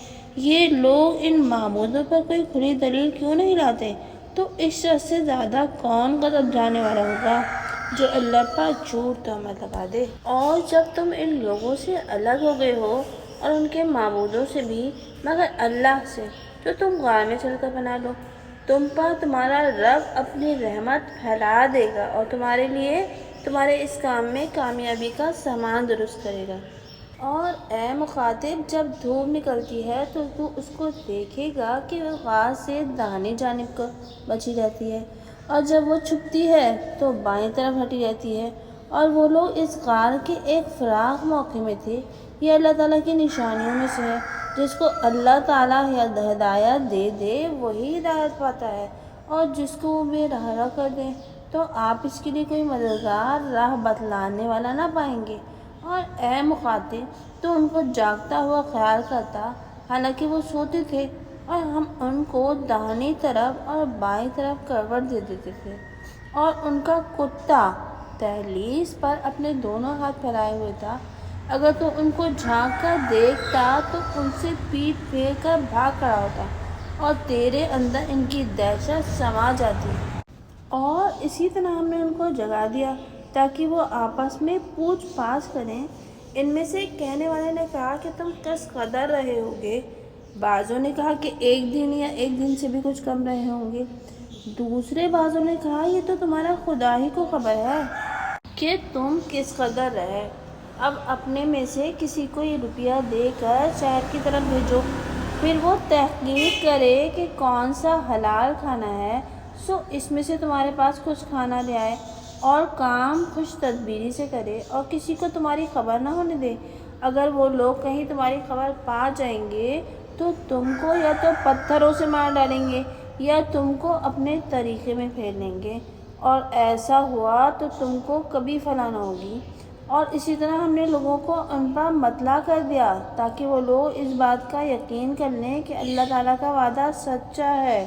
یہ لوگ ان معبودوں پر کوئی کھلی دلیل کیوں نہیں لاتے؟ تو اس شخص سے زیادہ کون غضب جانے والا ہوگا جو اللہ پر جھوٹ تہمت لگا دے؟ اور جب تم ان لوگوں سے الگ ہو گئے ہو اور ان کے معبودوں سے بھی، مگر اللہ سے تو تم غار میں چل کر پناہ لو، تم پر تمہارا رب اپنی رحمت پھیلا دے گا اور تمہارے لیے تمہارے اس کام میں کامیابی کا سامان درست کرے گا۔ اور اے مخاطب، جب دھوپ نکلتی ہے تو تو اس کو دیکھے گا کہ وہ غار سے داہنی جانب کو بچی رہتی ہے، اور جب وہ چھپتی ہے تو بائیں طرف ہٹی رہتی ہے، اور وہ لوگ اس غار کے ایک فراخ موقع میں تھے۔ یہ اللہ تعالیٰ کی نشانیوں میں سے ہے، جس کو اللہ تعالیٰ ہدایت دے دے وہی ہدایت پاتا ہے، اور جس کو وہ بے راہ کر دیں تو آپ اس کے لیے کوئی مددگار راہ بتلانے والا نہ پائیں گے۔ اور اے مخاطب، تو ان کو جاگتا ہوا خیال کرتا حالانکہ وہ سوتے تھے، اور ہم ان کو داہنی طرف اور بائیں طرف کروٹ دے دیتے تھے، اور ان کا کتا دہلیز پر اپنے دونوں ہاتھ پھیلائے ہوئے تھا۔ اگر تو ان کو جھانک کر دیکھتا تو ان سے پیٹھ پھیر کر بھاگ کھڑا ہوتا، اور تیرے اندر ان کی دہشت سما جاتی۔ اور اسی طرح ہم نے ان کو جگا دیا تاکہ وہ آپس میں پوچھ پاچھ کریں۔ ان میں سے ایک کہنے والے نے کہا کہ تم کس قدر رہے ہوگے؟ بعضوں نے کہا کہ 1 دن یا 1 دن سے بھی کچھ کم رہے ہوں گے۔ دوسرے بعضوں نے کہا یہ تو تمہارا خدا ہی کو خبر ہے کہ تم کس قدر رہے۔ اب اپنے میں سے کسی کو یہ روپیہ دے کر شہر کی طرف بھیجو، پھر وہ تحقیق کرے کہ کون سا حلال کھانا ہے، سو اس میں سے تمہارے پاس کچھ کھانا لے آئے، اور کام خوش تدبیری سے کرے، اور کسی کو تمہاری خبر نہ ہونے دے۔ اگر وہ لوگ کہیں تمہاری خبر پا جائیں گے تو تم کو یا تو پتھروں سے مار ڈالیں گے یا تم کو اپنے طریقے میں پھیر لیں گے، اور ایسا ہوا تو تم کو کبھی فلاح نہ ہوگی۔ اور اسی طرح ہم نے لوگوں کو ان پر مطلع کر دیا تاکہ وہ لوگ اس بات کا یقین کر لیں کہ اللہ تعالیٰ کا وعدہ سچا ہے،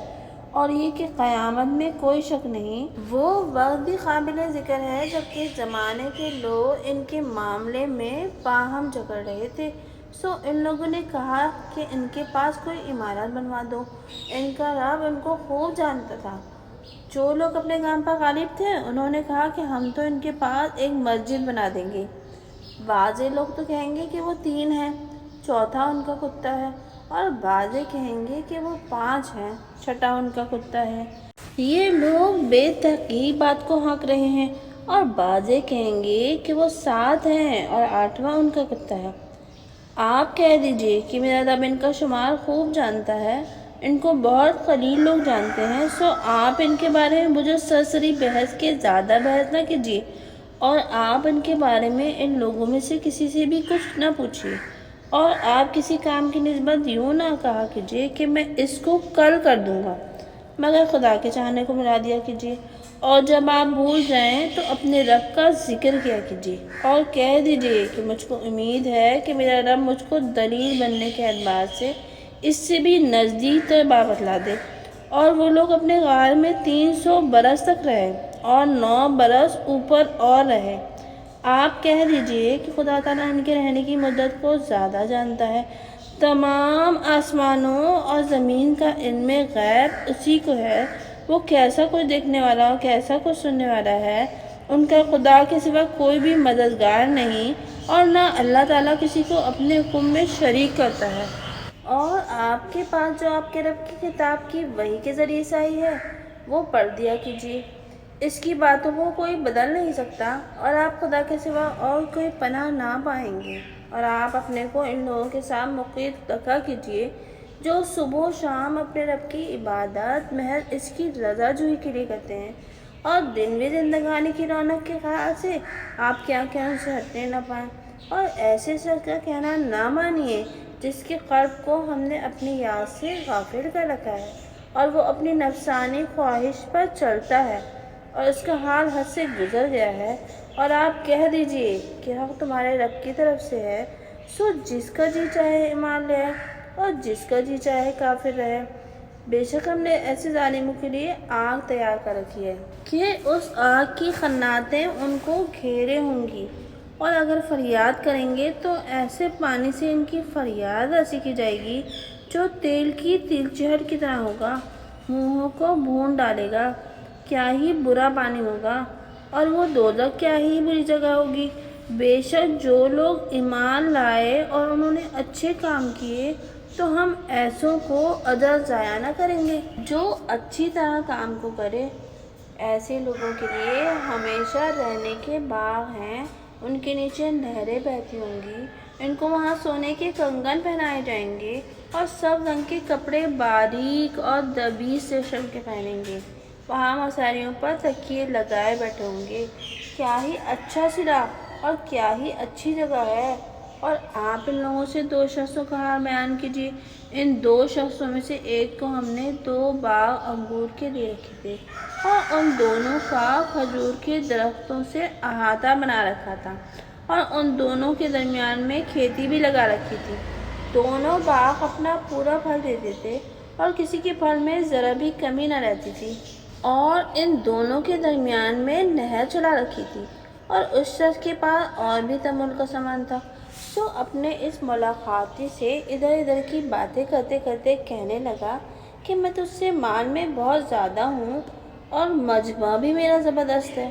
اور یہ کہ قیامت میں کوئی شک نہیں۔ وہ وقت بھی قابل ذکر ہے جب کہ اس زمانے کے لوگ ان کے معاملے میں باہم جھگڑ رہے تھے۔ سو ان لوگوں نے کہا کہ ان کے پاس کوئی عمارت بنوا دو۔ ان کا رب ان کو خوب جانتا تھا۔ جو لوگ اپنے کام پر غالب تھے انہوں نے کہا کہ ہم تو ان کے پاس ایک مسجد بنا دیں گے۔ بعضے لوگ تو کہیں گے کہ وہ 3 ہیں، چوتھا ان کا کتا ہے، اور بعضے کہیں گے کہ وہ 5 ہیں، چھٹا ان کا کتا ہے۔ یہ لوگ بے تحقیق بات کو ہانک رہے ہیں، اور بعضے کہیں گے کہ وہ 7 ہیں اور 8واں ان کا کتا ہے۔ آپ کہہ دیجئے کہ میرا رب ان کا شمار خوب جانتا ہے، ان کو بہت قلیل لوگ جانتے ہیں، سو آپ ان کے بارے میں مجھے سرسری بحث کے زیادہ بحث نہ کیجیے، اور آپ ان کے بارے میں ان لوگوں میں سے کسی سے بھی کچھ نہ پوچھیے، اور آپ کسی کام کی نسبت یوں نہ کہا کیجیے کہ میں اس کو کل کر دوں گا، مگر خدا کے چاہنے کو ملا دیا کیجیے، اور جب آپ بھول جائیں تو اپنے رب کا ذکر کیا کیجیے، اور کہہ دیجیے کہ مجھ کو امید ہے کہ میرا رب مجھ کو دلیل بننے کے اعتبار سے اس سے بھی نزدیک تر بات بتلا دے۔ اور وہ لوگ اپنے غار میں 300 برس تک رہے، اور 9 برس اوپر اور رہے۔ آپ کہہ دیجئے کہ خدا تعالیٰ ان کے رہنے کی مدت کو زیادہ جانتا ہے۔ تمام آسمانوں اور زمین کا علم غیب اسی کو ہے، وہ کیسا کچھ دیکھنے والا اور کیسا کچھ سننے والا ہے۔ ان کا خدا کے سوا کوئی بھی مددگار نہیں، اور نہ اللہ تعالیٰ کسی کو اپنے حکم میں شریک کرتا ہے۔ اور آپ کے پاس جو آپ کے رب کی کتاب کی وحی کے ذریعے سے آئی ہے، وہ پڑھ دیا کیجیے۔ اس کی باتوں کو کوئی بدل نہیں سکتا، اور آپ خدا کے سوا اور کوئی پناہ نہ پائیں گے۔ اور آپ اپنے کو ان لوگوں کے ساتھ مقید رکھا کیجیے جو صبح و شام اپنے رب کی عبادت محض اس کی رضا جوئی کے لیے کرتے ہیں، اور دن میں زندگانی کی رونق کے خیال سے آپ کی آنکھیں ان سے ہٹنے نہ پائیں۔ اور ایسے شخص کا کہنا نہ مانیے جس کے قلب کو ہم نے اپنی یاد سے غافل کر رکھا ہے، اور وہ اپنی نفسانی خواہش پر چلتا ہے، اور اس کا حال حد سے گزر گیا ہے۔ اور آپ کہہ دیجئے کہ حق تمہارے رب کی طرف سے ہے، سو جس کا جی چاہے ایمان لے آئے، اور جس کا جی چاہے کافر رہے۔ بے شک ہم نے ایسے ظالموں کے لیے آگ تیار کر رکھی ہے کہ اس آگ کی خناتیں ان کو گھیرے ہوں گی، اور اگر فریاد کریں گے تو ایسے پانی سے ان کی فریاد ایسی کی جائے گی جو تیل کی تلچھٹ کی طرح ہوگا، منہوں کو بھون ڈالے گا۔ کیا ہی برا پانی ہوگا، اور وہ دوزخ کیا ہی بری جگہ ہوگی۔ بے شک جو لوگ ایمان لائے اور انہوں نے اچھے کام کیے تو ہم ایسوں کو اجر ضائع نہ کریں گے۔ جو اچھی طرح کام کو کرے، ایسے لوگوں کے لیے ہمیشہ رہنے کے باغ ہیں، ان کے نیچے نہریں بہتی ہوں گی، ان کو وہاں سونے کے کنگن پہنائے جائیں گے، اور سب رنگ کے کپڑے باریک اور دبی سے شم کے پہنیں گے، وہاں مساریوں پر تکیے لگائے بیٹھے ہوں گے۔ کیا ہی اچھا سرا اور کیا ہی اچھی جگہ ہے۔ اور آپ ان لوگوں سے 2 شخصوں کا حال بیان کیجیے۔ ان 2 شخصوں میں سے ایک کو ہم نے 2 باغ انگور کے دے رکھے تھے، اور ان دونوں کا کھجور کے درختوں سے احاطہ بنا رکھا تھا، اور ان دونوں کے درمیان میں کھیتی بھی لگا رکھی تھی۔ دونوں باغ اپنا پورا پھل دیتے تھے، اور کسی کے پھل میں ذرا بھی کمی نہ رہتی تھی، اور ان دونوں کے درمیان میں نہر چلا رکھی تھی، اور اس شخص کے پاس اور بھی تمل کا سامان تھا۔ سو اپنے اس ملاقاتی سے ادھر ادھر کی باتیں کرتے کرتے کہنے لگا کہ میں تجھ سے مال میں بہت زیادہ ہوں، اور مجمع بھی میرا زبردست ہے۔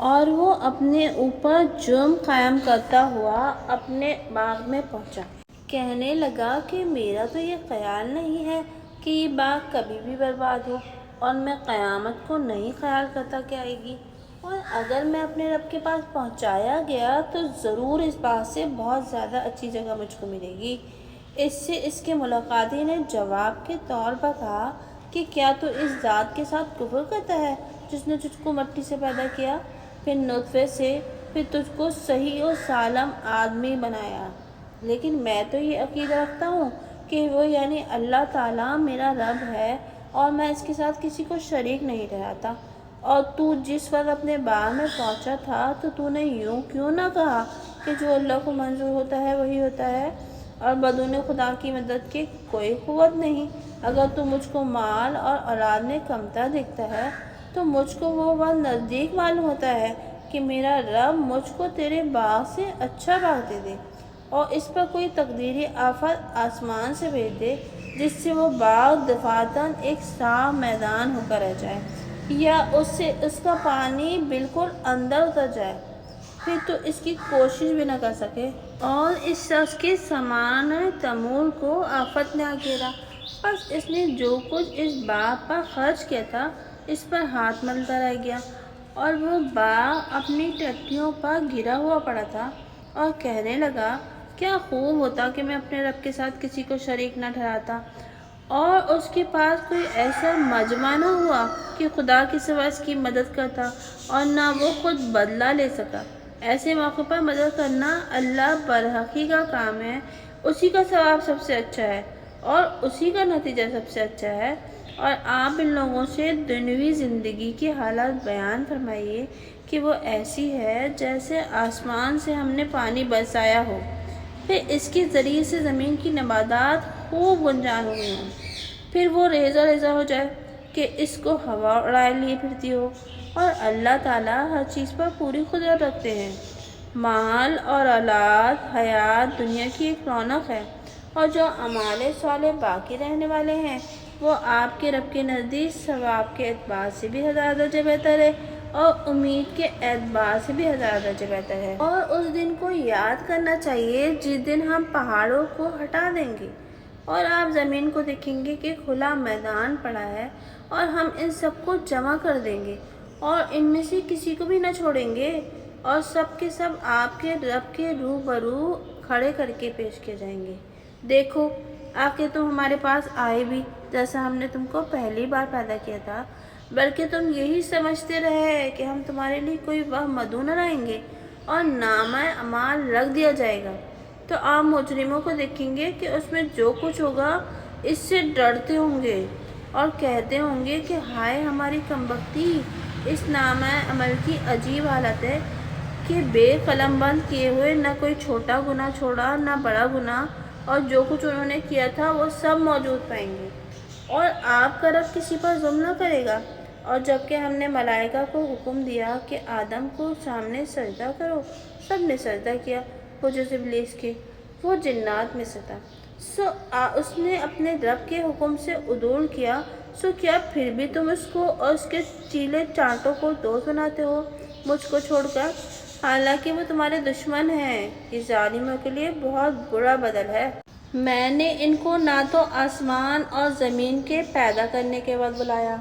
اور وہ اپنے اوپر جرم قائم کرتا ہوا اپنے باغ میں پہنچا۔ کہنے لگا کہ میرا تو یہ خیال نہیں ہے کہ یہ باغ کبھی بھی برباد ہو، اور میں قیامت کو نہیں خیال کرتا کہ آئے گی، اور اگر میں اپنے رب کے پاس پہنچایا گیا تو ضرور اس باغ سے بہت زیادہ اچھی جگہ مجھ کو ملے گی۔ اس سے اس کے ملاقاتی نے جواب کے طور پر کہا کہ کیا تو اس ذات کے ساتھ کفر کرتا ہے جس نے تجھ کو مٹی سے پیدا کیا، پھر نطفے سے، پھر تجھ کو صحیح و سالم آدمی بنایا۔ لیکن میں تو یہ عقیدہ رکھتا ہوں کہ وہ یعنی اللہ تعالیٰ میرا رب ہے، اور میں اس کے ساتھ کسی کو شریک نہیں ٹھہراتا۔ اور تو جس وقت اپنے باغ میں پہنچا تھا تو نے یوں کیوں نہ کہا کہ جو اللہ کو منظور ہوتا ہے وہی ہوتا ہے، اور بدون خدا کی مدد کے کوئی قوت نہیں۔ اگر تو مجھ کو مال اور اولاد میں کمتر دکھتا ہے تو مجھ کو وہ وقت نزدیک معلوم ہوتا ہے کہ میرا رب مجھ کو تیرے باغ سے اچھا باغ دے دے، اور اس پر کوئی تقدیری آفت آسمان سے بھیج دے جس سے وہ باغ دفاتن ایک صاف میدان ہو کر رہ جائے، یا اس سے اس کا پانی بالکل اندر اتر جائے۔ پھر تو اس کی کوشش بھی نہ کر سکے، اور اس شخص کے سامان تمور کو آفت نے آ گھیرا۔ بس اس نے جو کچھ اس باغ پر خرچ کیا تھا اس پر ہاتھ ملتا رہ گیا، اور وہ باغ اپنی ٹٹیوں پر گرا ہوا پڑا تھا، اور کہنے لگا کیا خوب ہوتا کہ میں اپنے رب کے ساتھ کسی کو شریک نہ ٹھہراتا، اور اس کے پاس کوئی ایسا مجمع نہ ہوا کہ خدا کے سوا اس کی مدد کرتا، اور نہ وہ خود بدلہ لے سکا۔ ایسے موقع پر مدد کرنا اللہ برحقی کا کام ہے، اسی کا ثواب سب سے اچھا ہے اور اسی کا نتیجہ سب سے اچھا ہے۔ اور آپ ان لوگوں سے دنیوی زندگی کی حالت بیان فرمائیے کہ وہ ایسی ہے جیسے آسمان سے ہم نے پانی برسایا ہو، پھر اس کے ذریعے سے زمین کی نباتات خوب گنجان ہوئی ہوں، پھر وہ ریزہ ریزہ ہو جائے کہ اس کو ہوا اڑائے لیے پھرتی ہو۔ اور اللہ تعالیٰ ہر چیز پر پوری قدرت رکھتے ہیں۔ مال اور اولاد حیات دنیا کی ایک رونق ہے، اور جو اعمال صالح باقی رہنے والے ہیں وہ آپ کے رب کے نزدیک ثواب کے اعتبار سے بھی 1000 درجے بہتر ہے اور امید کے اعتبار سے بھی 1000 درجے بہتر ہے۔ اور اس دن کو یاد کرنا چاہیے جس دن ہم پہاڑوں کو ہٹا دیں گے اور آپ زمین کو دیکھیں گے کہ کھلا میدان پڑا ہے، اور ہم ان سب کو جمع کر دیں گے اور ان میں سے کسی کو بھی نہ چھوڑیں گے، اور سب کے سب آپ کے رب کے روبرو کھڑے کر کے پیش کیے جائیں گے۔ دیکھو آخر تم ہمارے پاس آئے بھی جیسا ہم نے تم کو پہلی بار پیدا کیا تھا، بلکہ تم یہی سمجھتے رہے کہ ہم تمہارے لیے کوئی وہم مدعو نہ رہیں گے اور نامہ اعمال رکھ دیا جائے گا۔ تو آپ مجرموں کو دیکھیں گے کہ اس میں جو کچھ ہوگا اس سے ڈرتے ہوں گے اور کہتے ہوں گے کہ ہائے ہماری کمبختی، اس نامہ عمل کی عجیب حالت ہے کہ بے قلم بند کیے ہوئے نہ کوئی چھوٹا گناہ چھوڑا نہ بڑا گناہ، اور جو کچھ انہوں نے کیا تھا وہ سب موجود پائیں گے، اور آپ کا رب کسی پر ظلم نہ کرے گا۔ اور جبکہ ہم نے ملائکہ کو حکم دیا کہ آدم کو سامنے سجدہ کرو، سب نے سجدہ کیا بجز ابلیس کے، وہ جنات میں سے تھا، اس نے اپنے رب کے حکم سے عدول کیا، سو کیا پھر بھی تم اس کو اور اس کے چیلے چانٹوں کو دوست بناتے ہو مجھ کو چھوڑ کر، حالانکہ وہ تمہارے دشمن ہیں۔ یہ ظالموں کے لیے بہت برا بدل ہے۔ میں نے ان کو نہ تو آسمان اور زمین کے پیدا کرنے کے وقت بلایا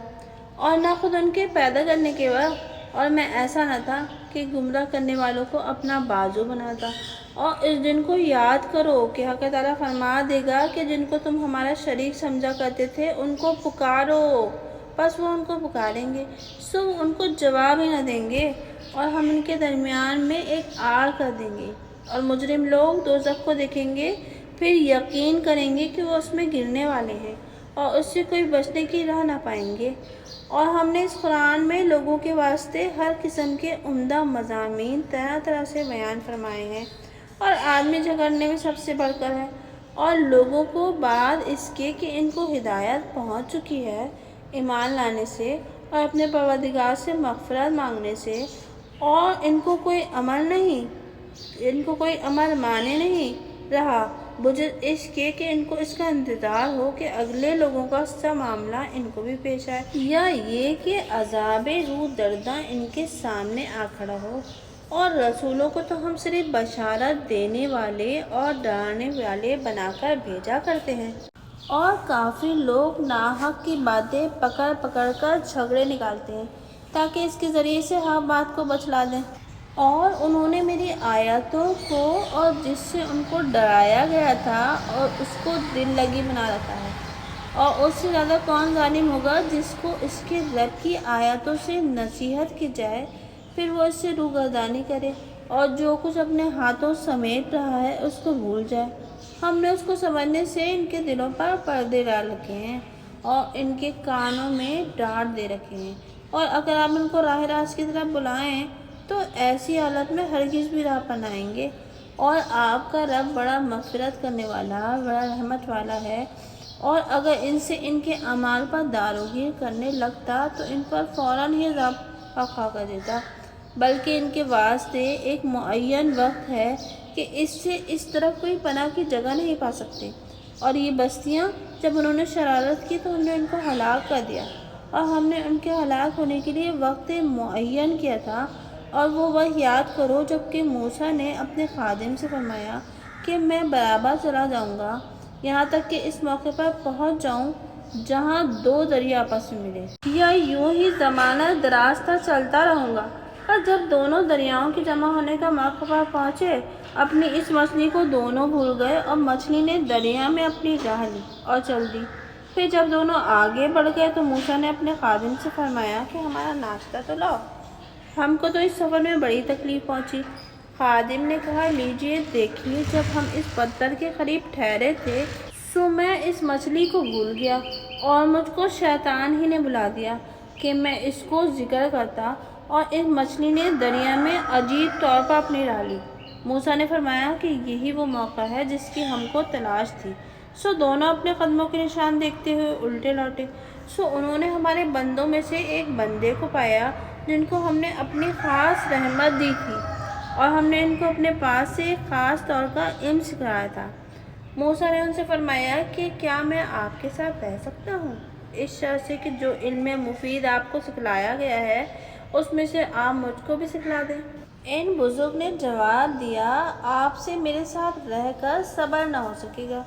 اور نہ خود ان کے پیدا کرنے کے وقت، اور میں ایسا نہ تھا کہ گمراہ کرنے والوں کو اپنا بازو بناتا۔ اور اس دن کو یاد کرو کہ حق تعالیٰ فرما دے گا کہ جن کو تم ہمارا شریک سمجھا کرتے تھے ان کو پکارو، پس وہ ان کو پکاریں گے، سو ان کو جواب ہی نہ دیں گے، اور ہم ان کے درمیان میں ایک آڑ کر دیں گے، اور مجرم لوگ دوزخ کو دیکھیں گے، پھر یقین کریں گے کہ وہ اس میں گرنے والے ہیں اور اس سے کوئی بچنے کی راہ نہ پائیں گے۔ اور ہم نے اس قرآن میں لوگوں کے واسطے ہر قسم کے عمدہ مضامین طرح طرح سے بیان فرمائے ہیں، اور آدمی جھگڑنے میں سب سے بڑھ کر ہے، اور لوگوں کو بعد اس کے کہ ان کو ہدایت پہنچ چکی ہے ایمان لانے سے اور اپنے پروردگار سے مغفرت مانگنے سے، اور ان کو کوئی امر مانے نہیں رہا بجز اس کے کہ ان کو اس کا انتظار ہو کہ اگلے لوگوں کا سا معاملہ ان کو بھی پیش آئے، یا یہ کہ عذاب روح دردہ ان کے سامنے آ کھڑا ہو۔ اور رسولوں کو تو ہم صرف بشارت دینے والے اور ڈرانے والے بنا کر بھیجا کرتے ہیں، اور کافی لوگ ناحق کی باتیں پکڑ پکڑ کر جھگڑے نکالتے ہیں تاکہ اس کے ذریعے سے حق بات کو بچلا دیں۔ اور انہوں نے میری آیاتوں کو اور جس سے ان کو ڈرایا گیا تھا اور اس کو دل لگی بنا رکھا ہے، اور اس سے زیادہ کون ظالم ہوگا جس کو اس کے رب کی آیاتوں سے نصیحت کی جائے پھر وہ اس سے روگردانی کرے اور جو کچھ اپنے ہاتھوں سمیٹ رہا ہے اس کو بھول جائے۔ ہم نے اس کو سمجھنے سے ان کے دلوں پر پردے ڈال رکھے ہیں اور ان کے کانوں میں ڈانٹ دے رکھے ہیں، اور اگر آپ ان کو راہ راست کی طرف بلائیں تو ایسی حالت میں ہرگز بھی راہ پر نہ آئیں گے۔ اور آپ کا رب بڑا مغفرت کرنے والا، بڑا رحمت والا ہے، اور اگر ان سے ان کے اعمال پر داروگیر کرنے لگتا تو ان پر فوراً ہی عذاب پکا کر دیتا، بلکہ ان کے واسطے ایک معین وقت ہے کہ اس سے اس طرف کوئی پناہ کی جگہ نہیں پا سکتے۔ اور یہ بستیاں جب انہوں نے شرارت کی تو ہم نے ان کو ہلاک کر دیا، اور ہم نے ان کے ہلاک ہونے کے لیے وقت معین کیا تھا، اور وہ وقت یاد کرو جبکہ موسیٰ نے اپنے خادم سے فرمایا کہ میں برابر چلا جاؤں گا یہاں تک کہ اس موقع پر پہنچ جاؤں جہاں دو دریا آپس میں ملے، یا یوں ہی زمانہ دراز تک چلتا رہوں گا۔ پر جب دونوں دریاؤں کے جمع ہونے کا موقع پر پہنچے، اپنی اس مچھلی کو دونوں بھول گئے اور مچھلی نے دریا میں اپنی راہ لی اور چل دی۔ پھر جب دونوں آگے بڑھ گئے تو موسیٰ نے اپنے خادم سے فرمایا کہ ہمارا ناشتہ تو لاؤ، ہم کو تو اس سفر میں بڑی تکلیف پہنچی۔ خادم نے کہا، لیجیے دیکھیے، جب ہم اس پتھر کے قریب ٹھہرے تھے سو میں اس مچھلی کو بھول گیا اور مجھ کو شیطان ہی نے بلا دیا کہ میں اس کو ذکر کرتا، اور اس مچھلی نے دریا میں عجیب طور پر اپنی راہ لی۔ موسیٰ نے فرمایا کہ یہی وہ موقع ہے جس کی ہم کو تلاش تھی۔ سو دونوں اپنے قدموں کے نشان دیکھتے ہوئے الٹے لوٹے۔ سو انہوں نے ہمارے بندوں میں سے ایک بندے کو پایا جن کو ہم نے اپنی خاص رحمت دی تھی، اور ہم نے ان کو اپنے پاس سے ایک خاص طور کا علم سکھایا تھا۔ موسیٰ نے ان سے فرمایا کہ کیا میں آپ کے ساتھ رہ سکتا ہوں، اس شرط سے کہ جو علم مفید آپ کو سکھلایا گیا ہے اس میں سے آپ مجھ کو بھی سکھلا دیں۔ ان بزرگ نے جواب دیا، آپ سے میرے ساتھ رہ کر صبر نہ ہو سکے گا،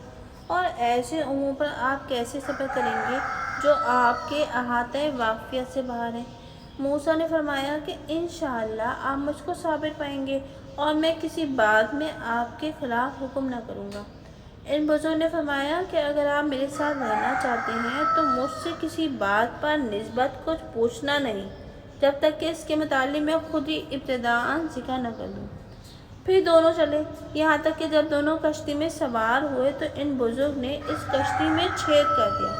اور ایسے امور پر آپ کیسے صبر کریں گے جو آپ کے احاطۂ واقفیت سے باہر ہیں۔ موسیٰ نے فرمایا کہ انشاءاللہ آپ مجھ کو صابر پائیں گے اور میں کسی بات میں آپ کے خلاف حکم نہ کروں گا۔ ان بزرگ نے فرمایا کہ اگر آپ میرے ساتھ رہنا چاہتے ہیں تو مجھ سے کسی بات پر نسبت کچھ پوچھنا نہیں جب تک کہ اس کے متعلق میں خود ہی ابتداءً ذکر نہ کر دوں۔ پھر دونوں چلے، یہاں تک کہ جب دونوں کشتی میں سوار ہوئے تو ان بزرگ نے اس کشتی میں چھید کر دیا۔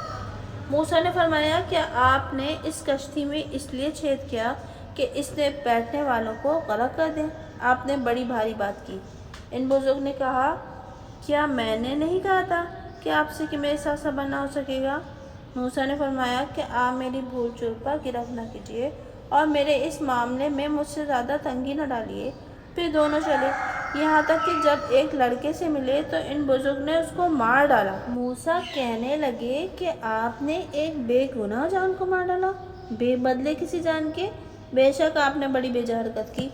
موسیٰ نے فرمایا، کیا آپ نے اس کشتی میں اس لیے چھید کیا کہ اس نے بیٹھنے والوں کو غرق کر دے؟ آپ نے بڑی بھاری بات کی۔ ان بزرگ نے کہا، کیا میں نے نہیں کہا تھا کہ آپ سے کہ میرے ساتھ صبر نہ ہو سکے گا؟ موسیٰ نے فرمایا کہ آپ میری بھول چوک پر گرفت نہ کیجیے اور میرے اس معاملے میں مجھ سے زیادہ تنگی نہ ڈالیے۔ پھر دونوں چلے، یہاں تک کہ جب ایک لڑکے سے ملے تو ان بزرگ نے اس کو مار ڈالا۔ موسیٰ کہنے لگے کہ آپ نے ایک بے گناہ جان کو مار ڈالا بے بدلے کسی جان کے؟ بے شک آپ نے بڑی بیجا حرکت کی۔